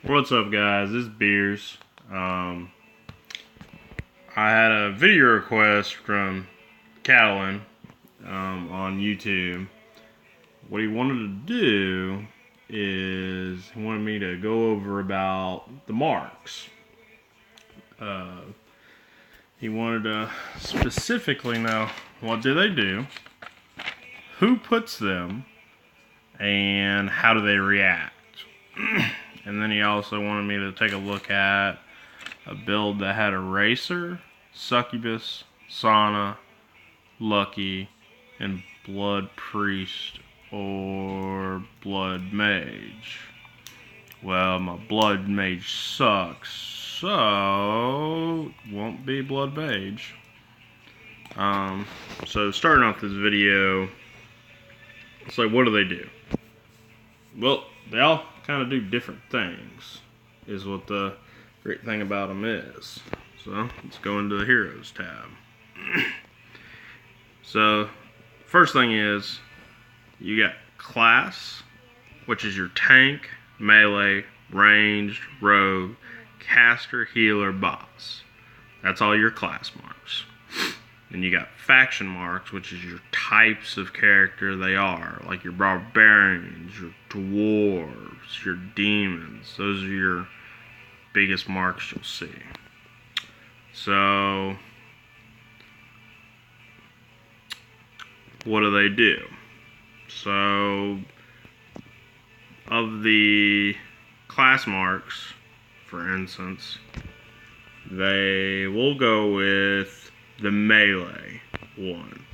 What's up, guys? This is Beers. I had a video request from Catalan on YouTube. What he wanted to do is he wanted me to go over about the marks. He wanted to specifically know, what do they do, who puts them, and how do they react. And then he also wanted me to take a look at a build that had a Racer, Succubus, Sauna, Lucky, and Blood Priest or Blood Mage. Well, my Blood Mage sucks, so won't be Blood Mage. So starting off this video, it's like, what do they do? Well, they all kind of do different things, is what the great thing about them is. So let's go into the Heroes tab. So first thing is, you got class, which is your tank, melee, ranged, rogue, caster, healer, boss. That's all your class marks. Then you got faction marks, which is your types of character they are, like your barbarians, your dwarves, your demons. Those are your biggest marks you'll see. So what do they do? So of the class marks, for instance, they will go with the melee one.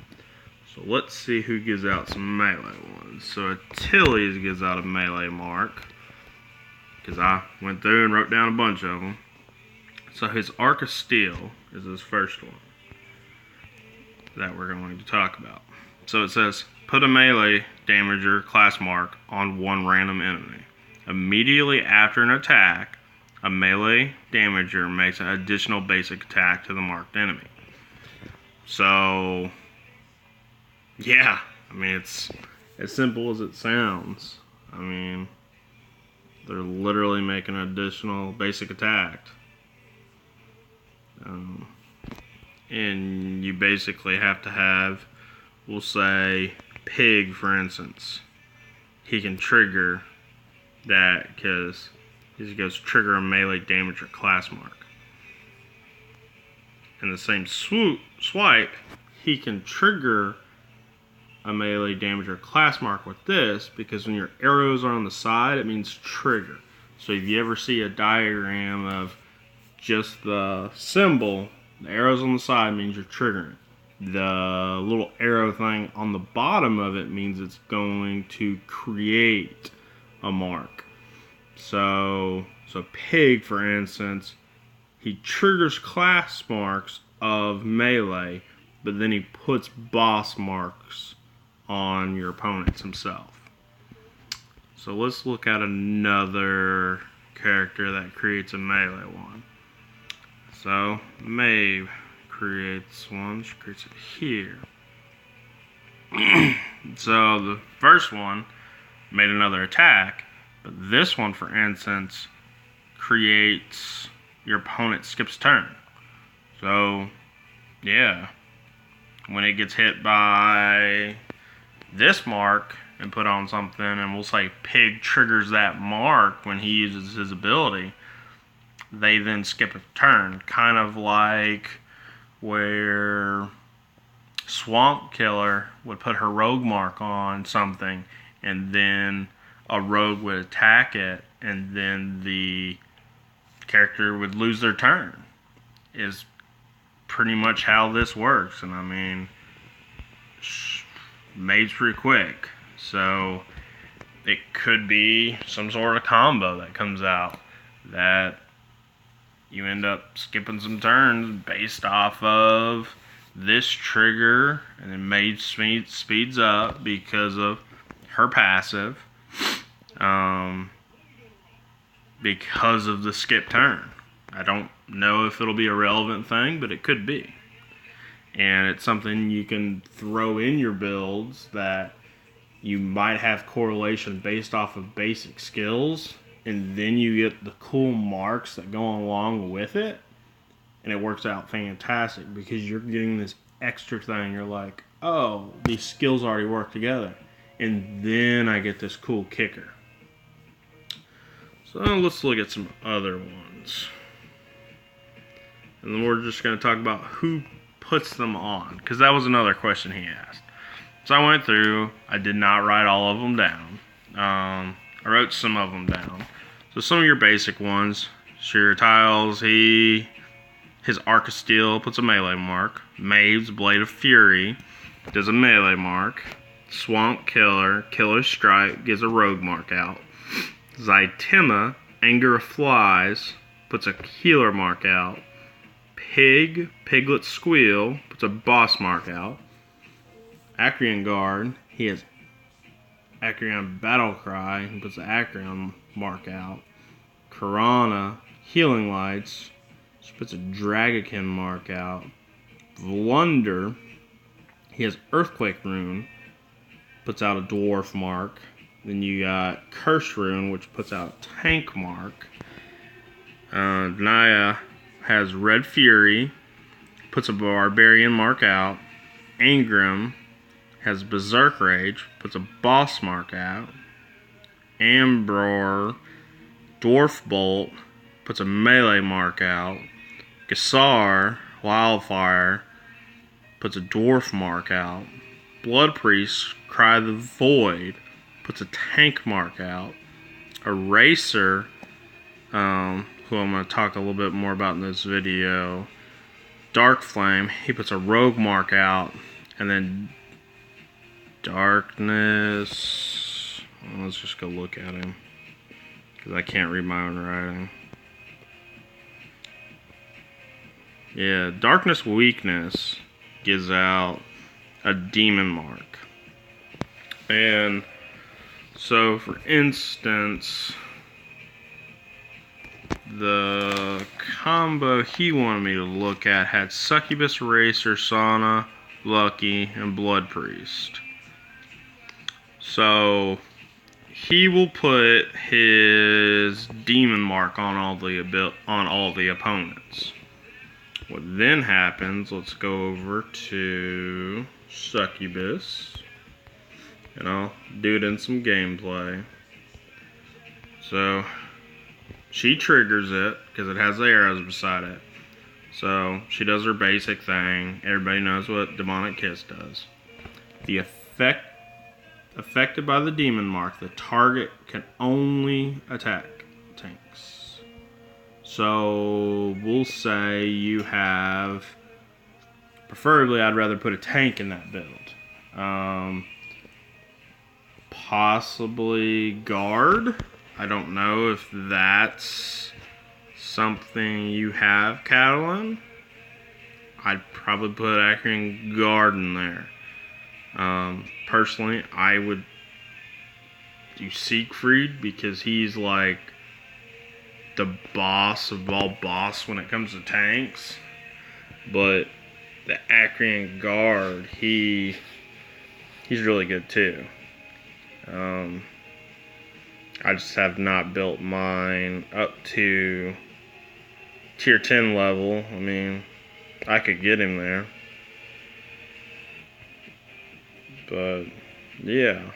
So let's see who gives out some melee ones. So Achilles gives out a melee mark, because I went through and wrote down a bunch of them. So his Arc of Steel is his first one that we're going to talk about. So it says, put a melee damager class mark on one random enemy. Immediately after an attack, a melee damager makes an additional basic attack to the marked enemy. So, yeah, I mean, it's as simple as it sounds. I mean, they're literally making an additional basic attack. And you basically have to have, we'll say, Pig, for instance. He can trigger that because he goes trigger a melee damage or class mark. In the same swipe, he can trigger a melee damage or class mark with this, because when your arrows are on the side, it means trigger. So if you ever see a diagram of just the symbol, the arrows on the side means you're triggering. The little arrow thing on the bottom of it means it's going to create a mark. So Pig, for instance, he triggers class marks of melee, but then he puts boss marks on your opponents himself. So let's look at another character that creates a melee one. So Maeve creates one. She creates it here. So the first one made another attack, but this one, for instance, creates your opponent skips turn. So, yeah, when it gets hit by this mark and put on something, and we'll say Pig triggers that mark when he uses his ability, they then skip a turn. Kind of like where Swamp Killer would put her rogue mark on something, and then a rogue would attack it, and then the character would lose their turn, is pretty much how this works. And I mean, Mave's pretty quick, so it could be some sort of combo that comes out that you end up skipping some turns based off of this trigger, and then Mage speeds up because of her passive, because of the skip turn. I don't know if it'll be a relevant thing, but it could be. And it's something you can throw in your builds that you might have correlation based off of basic skills, and then you get the cool marks that go along with it, and it works out fantastic because you're getting this extra thing. You're like, oh, these skills already work together, and then I get this cool kicker. So let's look at some other ones, and then we're just going to talk about who puts them on, because that was another question he asked. So I went through. I did not write all of them down. I wrote some of them down. So some of your basic ones. So your tiles, his Arc of Steel puts a melee mark. Maeve's Blade of Fury does a melee mark. Swamp Killer, Killer's Strike, gives a rogue mark out. Zytema, Anger of Flies, puts a healer mark out. Piglet Squeal, puts a boss mark out. Acrian Guard, he has Acrian Battle Cry, he puts the Acrian mark out. Karana, Healing Lights, she puts a Dragakin mark out. Blunder, he has Earthquake Rune, puts out a Dwarf mark. Then you got Curse Rune, which puts out a tank mark. Naya has Red Fury, puts a Barbarian mark out. Angrim has Berserk Rage, puts a boss mark out. Ambror, Dwarf Bolt, puts a melee mark out. Gassar, Wildfire, puts a dwarf mark out. Blood Priest, Cry the Void, puts a tank mark out. Eraser, who I'm going to talk a little bit more about in this video. Dark Flame, he puts a rogue mark out. And then Darkness, let's just go look at him, because I can't read my own writing. Yeah, Darkness Weakness gives out a demon mark. And so, for instance, the combo he wanted me to look at had Succubus, Racer, Sauna, Lucky, and Blood Priest. So he will put his demon mark on all the opponents. What then happens? Let's go over to Succubus, and I'll do it in some gameplay. So she triggers it because it has the arrows beside it. So she does her basic thing. Everybody knows what Demonic Kiss does. The affected by the demon mark, the target can only attack tanks. So we'll say you have, preferably I'd rather put a tank in that build. Possibly guard. I don't know if that's something you have, Catalan. I'd probably put Acrian Guard in there. Personally, I would do Siegfried because he's like the boss of all boss when it comes to tanks. But the Acrian Guard, he's really good too. I just have not built mine up to tier 10 level. I mean, I could get him there. But, yeah.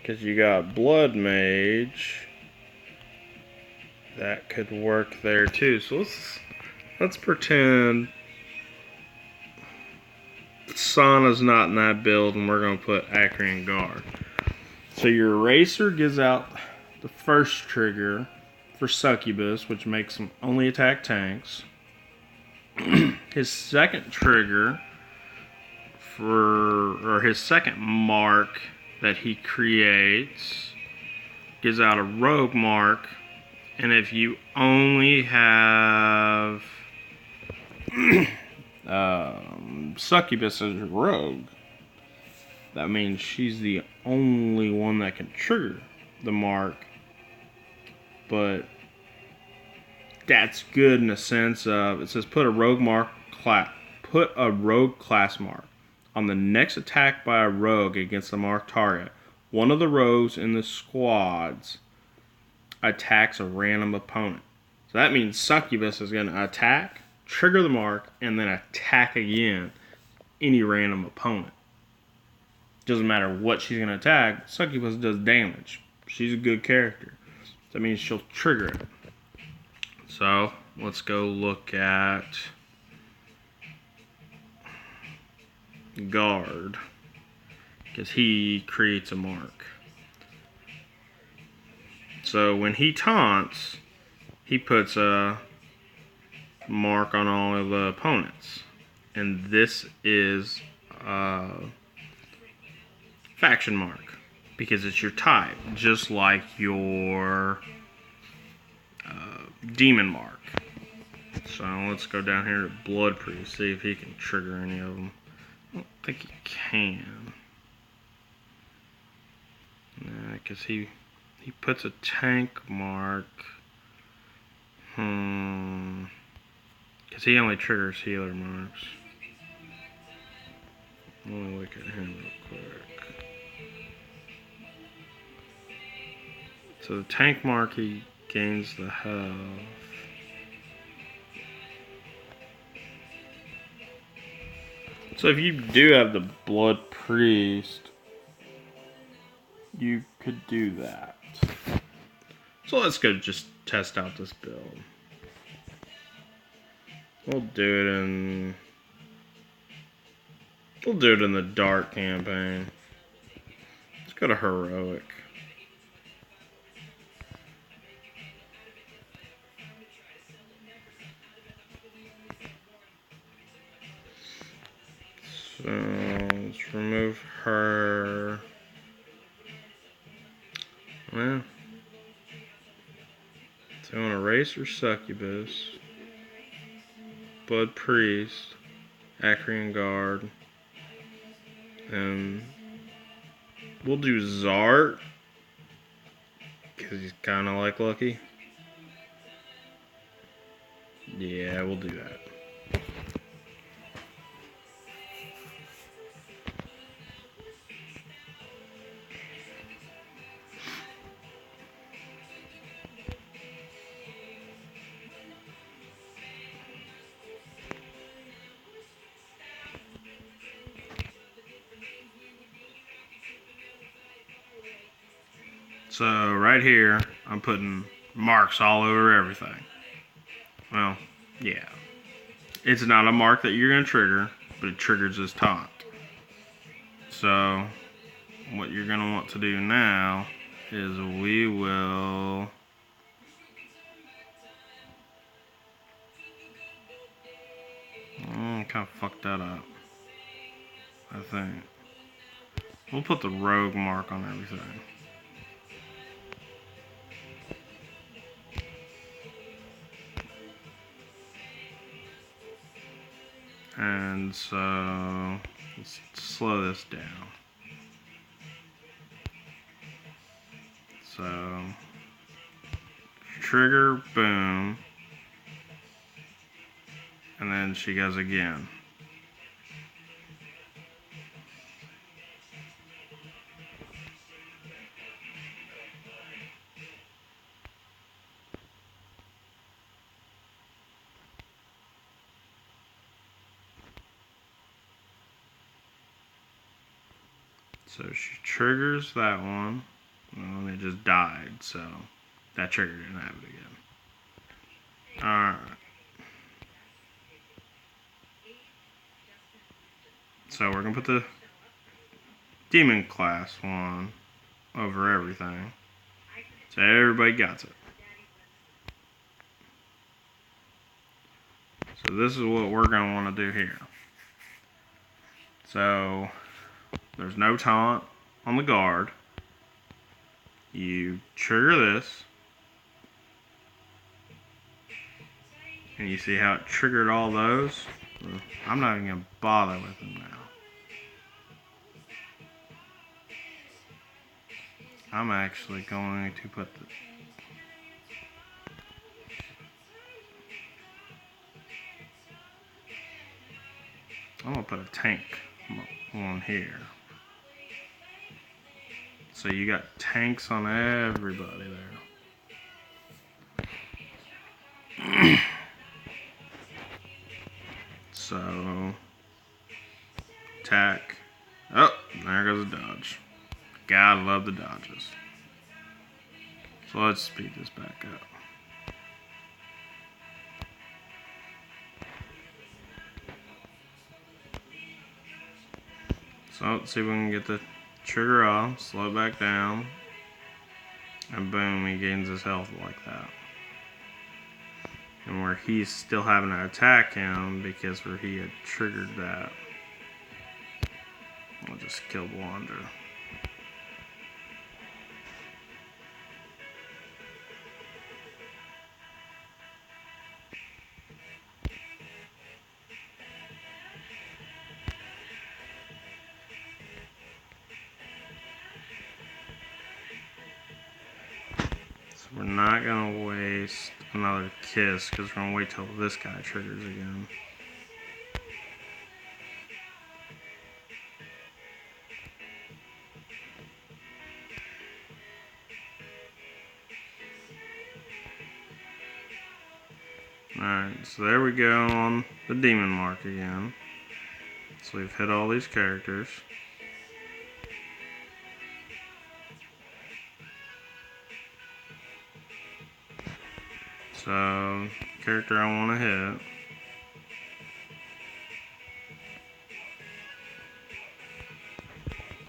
Because you got Blood Mage. That could work there too. So let's pretend Sauna's not in that build and we're going to put Acrian Guard. So your Eraser gives out the first trigger for Succubus, which makes him only attack tanks. His second trigger his second mark that he creates gives out a rogue mark, and if you only have Succubus as a rogue, that means she's the only one that can trigger the mark. But that's good in the sense of, it says put a rogue class mark on the next attack by a rogue against the marked target, one of the rows in the squads attacks a random opponent. So that means Succubus is going to attack, trigger the mark, and then attack again any random opponent. Doesn't matter what she's going to attack, Succubus does damage. She's a good character. That means she'll trigger it. So let's go look at Guard, because he creates a mark. So when he taunts, he puts a mark on all of the opponents. And this is a faction mark, because it's your type, just like your demon mark. So let's go down here to Blood Priest, see if he can trigger any of them. I don't think he can. Nah, because he puts a tank mark. Because he only triggers healer marks. Let me look at him real quick. So the tank mark, he gains the health. So if you do have the Blood Priest, you could do that. So let's go just test out this build. We'll do it in the dark campaign. Let's go to heroic. So let's remove her. Well, so I want to erase her Succubus, Blood Priest, Acrian Guard, and we'll do Zart, because he's kind of like Lucky. Yeah, we'll do that. So right here, I'm putting marks all over everything. Well, yeah. It's not a mark that you're going to trigger, but it triggers his taunt. So what you're going to want to do now is we will kind of fucked that up, I think. We'll put the rogue mark on everything. And so let's slow this down. So trigger, boom, and then she goes again. So she triggers that one, and it just died, so that trigger didn't have it again. Alright. So we're going to put the demon class one over everything, so everybody gets it. So this is what we're going to want to do here. So there's no taunt on the guard. You trigger this, and you see how it triggered all those? I'm not even going to bother with them now. I'm actually going to put the... I'm going to put a tank on here. So you got tanks on everybody there. So, attack. Oh, there goes a dodge. Gotta love the dodges. So let's speed this back up. So let's see if we can get the trigger off, slow it back down, and boom, he gains his health like that. And where he's still having to attack him because where he had triggered that, I'll just kill Wander. We're not going to waste another kiss because we're going to wait till this guy triggers again. Alright, so there we go on the demon mark again. So we've hit all these characters. So, character I want to hit.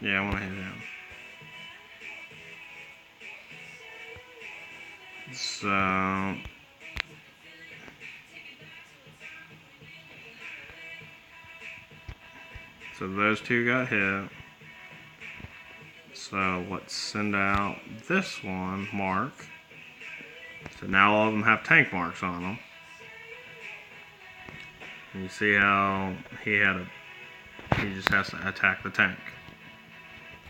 Yeah, I want to hit him. So those two got hit. So let's send out this one, Mark. So now all of them have tank marks on them. And you see how he just has to attack the tank.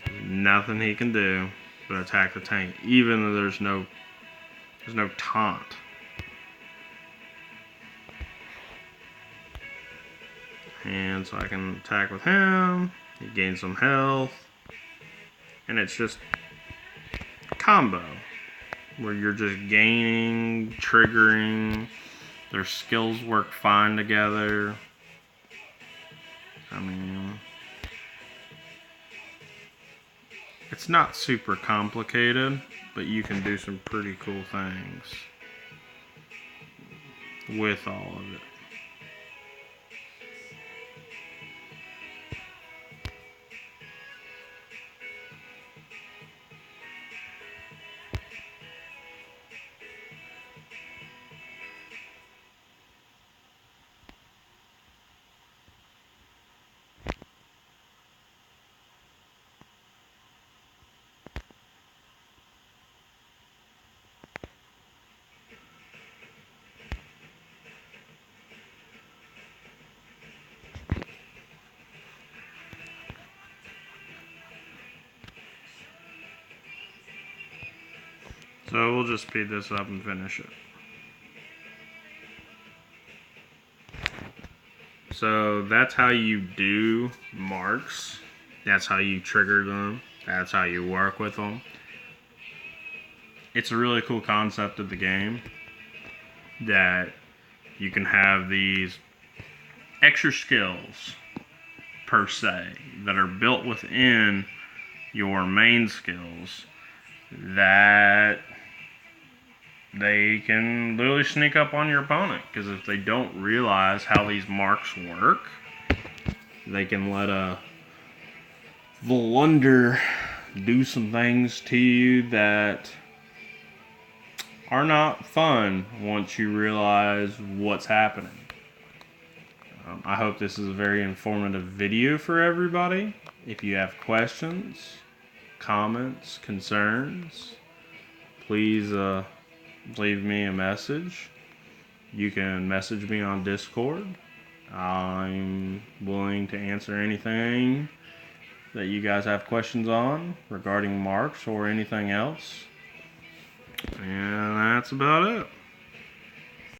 There's nothing he can do but attack the tank, even though there's no taunt. And so I can attack with him, he gains some health, and it's just a combo where you're just gaining, triggering, their skills work fine together. I mean, it's not super complicated, but you can do some pretty cool things with all of it. So we'll just speed this up and finish it. So that's how you do marks. That's how you trigger them. That's how you work with them. It's a really cool concept of the game that you can have these extra skills per se that are built within your main skills that they can literally sneak up on your opponent, because if they don't realize how these marks work, they can let a blunder do some things to you that are not fun once you realize what's happening. I hope this is a very informative video for everybody. If you have questions, comments, concerns, please leave me a message. You can message me on Discord. I'm willing to answer anything that you guys have questions on regarding marks or anything else. And that's about it.